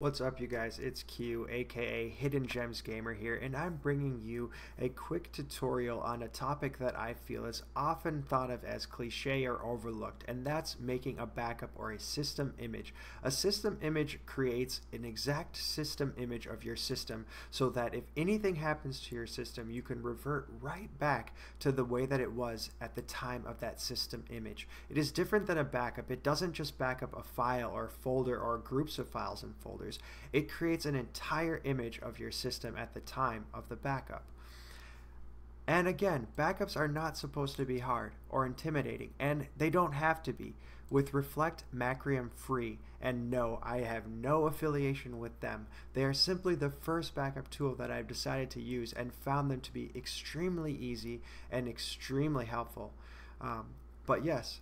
What's up, you guys? It's Q, aka Hidden Gems Gamer here, and I'm bringing you a quick tutorial on a topic that I feel is often thought of as cliche or overlooked, and that's making a backup or a system image. A system image creates an exact system image of your system so that if anything happens to your system, you can revert right back to the way that it was at the time of that system image. It is different than a backup. It doesn't just back up a file or a folder or groups of files and folders. It creates an entire image of your system at the time of the backup. And again, backups are not supposed to be hard or intimidating, and they don't have to be. With Reflect Macrium free, and no, I have no affiliation with them. They are simply the first backup tool that I've decided to use and found them to be extremely easy and extremely helpful. But yes,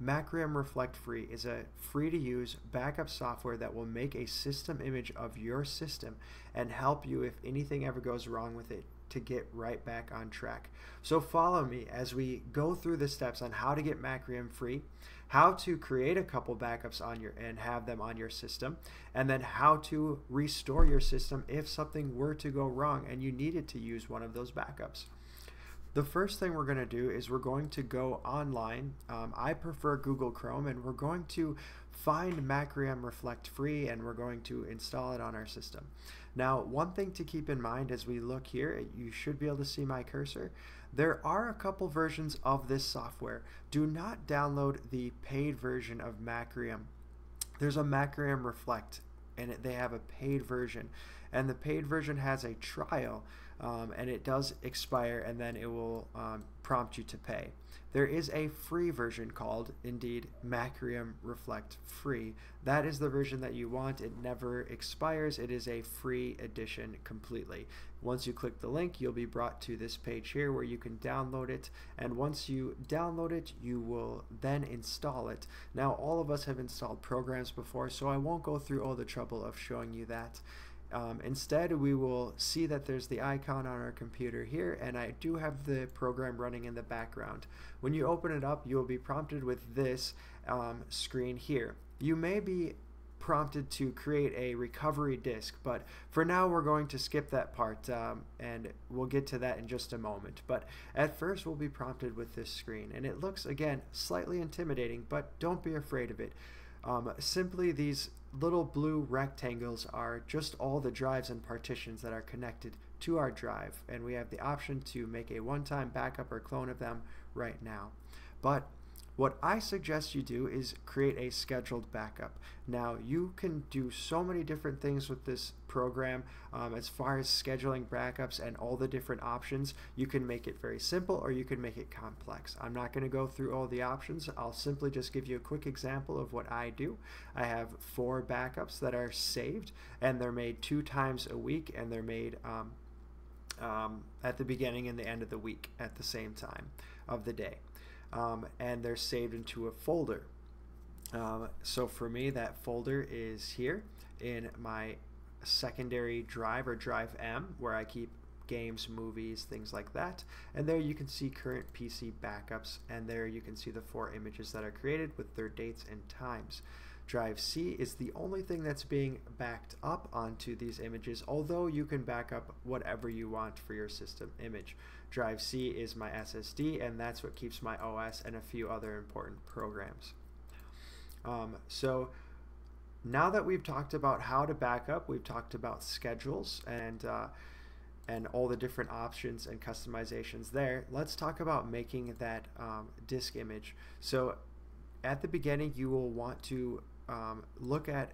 Macrium Reflect Free is a free-to-use backup software that will make a system image of your system and help you if anything ever goes wrong with it to get right back on track. So follow me as we go through the steps on how to get Macrium free, how to create a couple backups on your and have them on your system, and then how to restore your system if something were to go wrong and you needed to use one of those backups. The first thing we're going to do is we're going to go online. I prefer Google Chrome, and we're going to find Macrium Reflect Free, and we're going to install it on our system. Now, one thing to keep in mind as we look here, you should be able to see my cursor. There are a couple versions of this software. Do not download the paid version of Macrium. There's a Macrium Reflect, and they have a paid version, and the paid version has a trial, and it does expire, and then it will prompt you to pay. There is a free version called, indeed, Macrium Reflect Free. That is the version that you want. It never expires. It is a free edition completely. Once you click the link, you'll be brought to this page here where you can download it, and once you download it, you will then install it. Now, all of us have installed programs before, so I won't go through all the trouble of showing you that. Instead, we will see that there's the icon on our computer here, and I do have the program running in the background. When you open it up, you will be prompted with this screen here. You may be prompted to create a recovery disk, but for now we're going to skip that part, and we'll get to that in just a moment. But at first we'll be prompted with this screen, and it looks, again, slightly intimidating, but don't be afraid of it. Simply, these little blue rectangles are just all the drives and partitions that are connected to our drive, and we have the option to make a one-time backup or clone of them right now. But what I suggest you do is create a scheduled backup. Now, you can do so many different things with this program as far as scheduling backups and all the different options. You can make it very simple, or you can make it complex. I'm not going to go through all the options. I'll simply just give you a quick example of what I do. I have 4 backups that are saved, and they're made 2 times a week, and they're made at the beginning and the end of the week at the same time of the day. And they're saved into a folder. So for me, that folder is here in my secondary drive, or drive M, where I keep games, movies, things like that. And there you can see current PC backups, and there you can see the 4 images that are created with their dates and times. Drive C is the only thing that's being backed up onto these images, although you can back up whatever you want for your system image. Drive C is my SSD, and that's what keeps my OS and a few other important programs. So now that we've talked about how to back up, we've talked about schedules and all the different options and customizations there, let's talk about making that disk image. So at the beginning, you will want to look at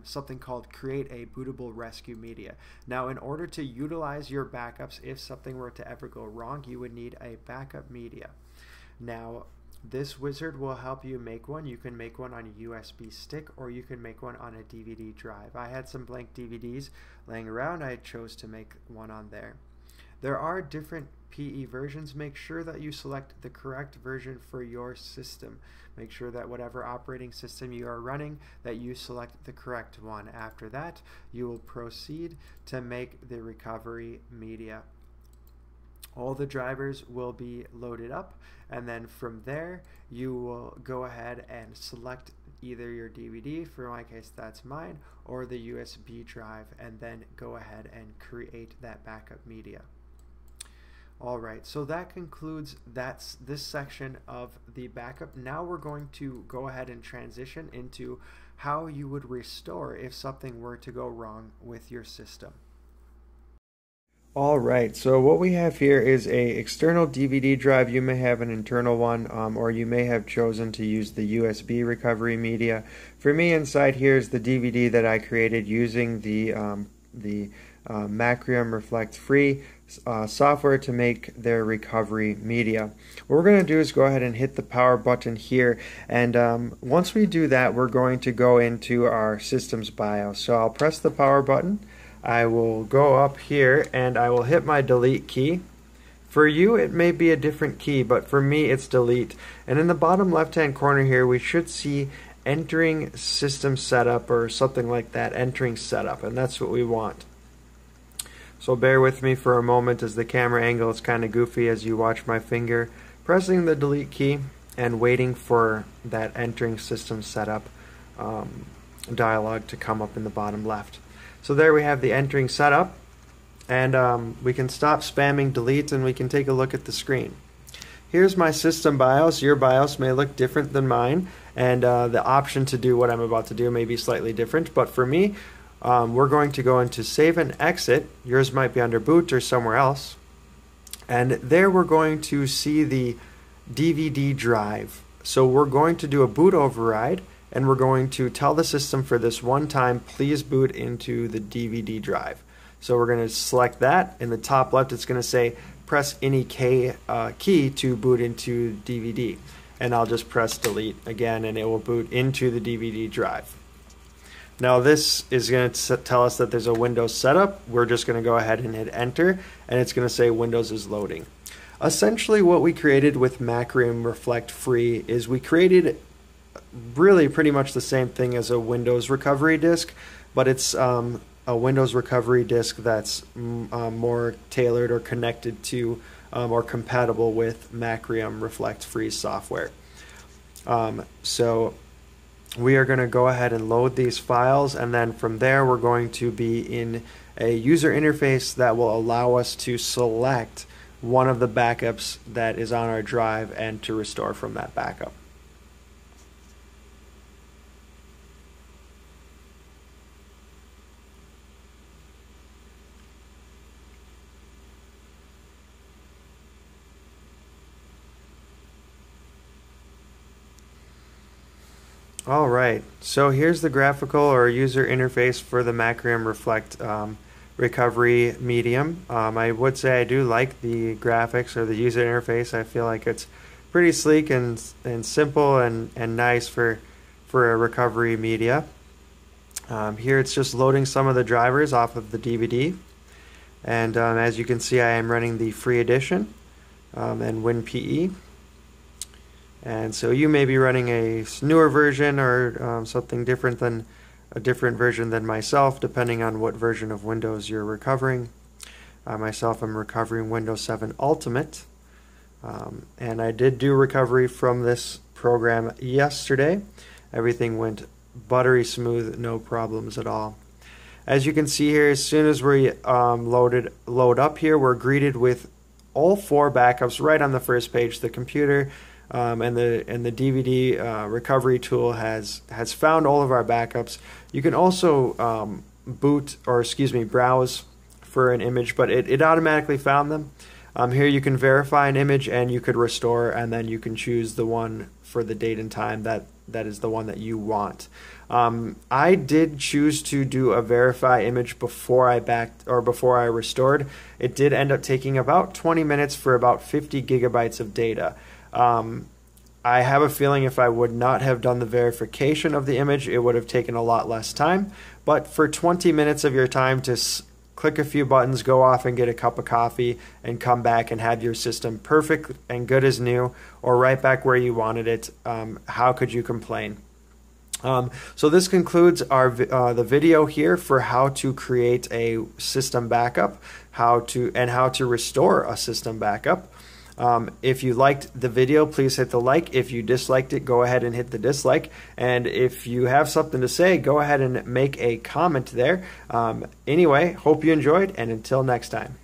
something called Create a Bootable Rescue Media. Now, in order to utilize your backups, if something were to ever go wrong, you would need a backup media. Now, this wizard will help you make one. You can make one on a USB stick, or you can make one on a DVD drive. I had some blank DVDs laying around. I chose to make one on there. There are different PE versions. Make sure that you select the correct version for your system. Make sure that whatever operating system you are running, that you select the correct one. After that, you will proceed to make the recovery media. All the drivers will be loaded up, and then from there you will go ahead and select either your DVD, for my case that's mine, or the USB drive, and then go ahead and create that backup media. Alright, so that concludes this section of the backup. Now we're going to go ahead and transition into how you would restore if something were to go wrong with your system. Alright, so what we have here is a external DVD drive. You may have an internal one, or you may have chosen to use the USB recovery media. For me, inside here is the DVD that I created using the Macrium Reflect Free software to make their recovery media. What we're going to do is go ahead and hit the power button here, and once we do that, we're going to go into our system's BIOS. So I'll press the power button. I will go up here and I will hit my delete key. For you it may be a different key, but for me it's delete. And in the bottom left hand corner here we should see entering system setup or something like that, entering setup, and that's what we want. So bear with me for a moment as the camera angle is kind of goofy as you watch my finger pressing the delete key and waiting for that entering system setup dialog to come up in the bottom left. So there we have the entering setup, and we can stop spamming delete and we can take a look at the screen. Here's my system BIOS. Your BIOS may look different than mine, and the option to do what I'm about to do may be slightly different, but for me, we're going to go into save and exit. Yours might be under boot or somewhere else, and there we're going to see the DVD drive. So we're going to do a boot override, and we're going to tell the system for this one time, please boot into the DVD drive. So we're going to select that. In the top left it's going to say press any key to boot into DVD, and I'll just press delete again and it will boot into the DVD drive. Now this is going to tell us that there's a Windows setup. We're just going to go ahead and hit enter, and it's going to say Windows is loading. Essentially what we created with Macrium Reflect Free is we created really pretty much the same thing as a Windows recovery disk, but it's a Windows recovery disk that's more tailored or connected to or compatible with Macrium Reflect Free software. So we are going to go ahead and load these files, and then from there we're going to be in a user interface that will allow us to select one of the backups that is on our drive and to restore from that backup. Alright, so here's the graphical or user interface for the Macrium Reflect recovery medium. I would say I do like the graphics or the user interface. I feel like it's pretty sleek and simple and nice for a recovery media. Here it's just loading some of the drivers off of the DVD, and as you can see I am running the free edition and WinPE. And so you may be running a newer version or something different than a different version than myself, depending on what version of Windows you're recovering. Myself, I'm recovering Windows 7 Ultimate, and I did do recovery from this program yesterday. Everything went buttery smooth, no problems at all. As you can see here, as soon as we load up here, we're greeted with all 4 backups right on the first page. The computer and the DVD recovery tool has found all of our backups. You can also browse for an image, but it automatically found them. Here you can verify an image and you could restore, and then you can choose the one for the date and time that is the one that you want. I did choose to do a verify image before I restored. It did end up taking about 20 minutes for about 50 gigabytes of data. I have a feeling if I would not have done the verification of the image, it would have taken a lot less time. But for 20 minutes of your time to click a few buttons, go off and get a cup of coffee, and come back and have your system perfect and good as new, or right back where you wanted it, how could you complain? So this concludes the video here for how to create a system backup, how to restore a system backup. If you liked the video, please hit the like. If you disliked it, go ahead and hit the dislike. And if you have something to say, go ahead and make a comment there. Anyway, hope you enjoyed, and until next time.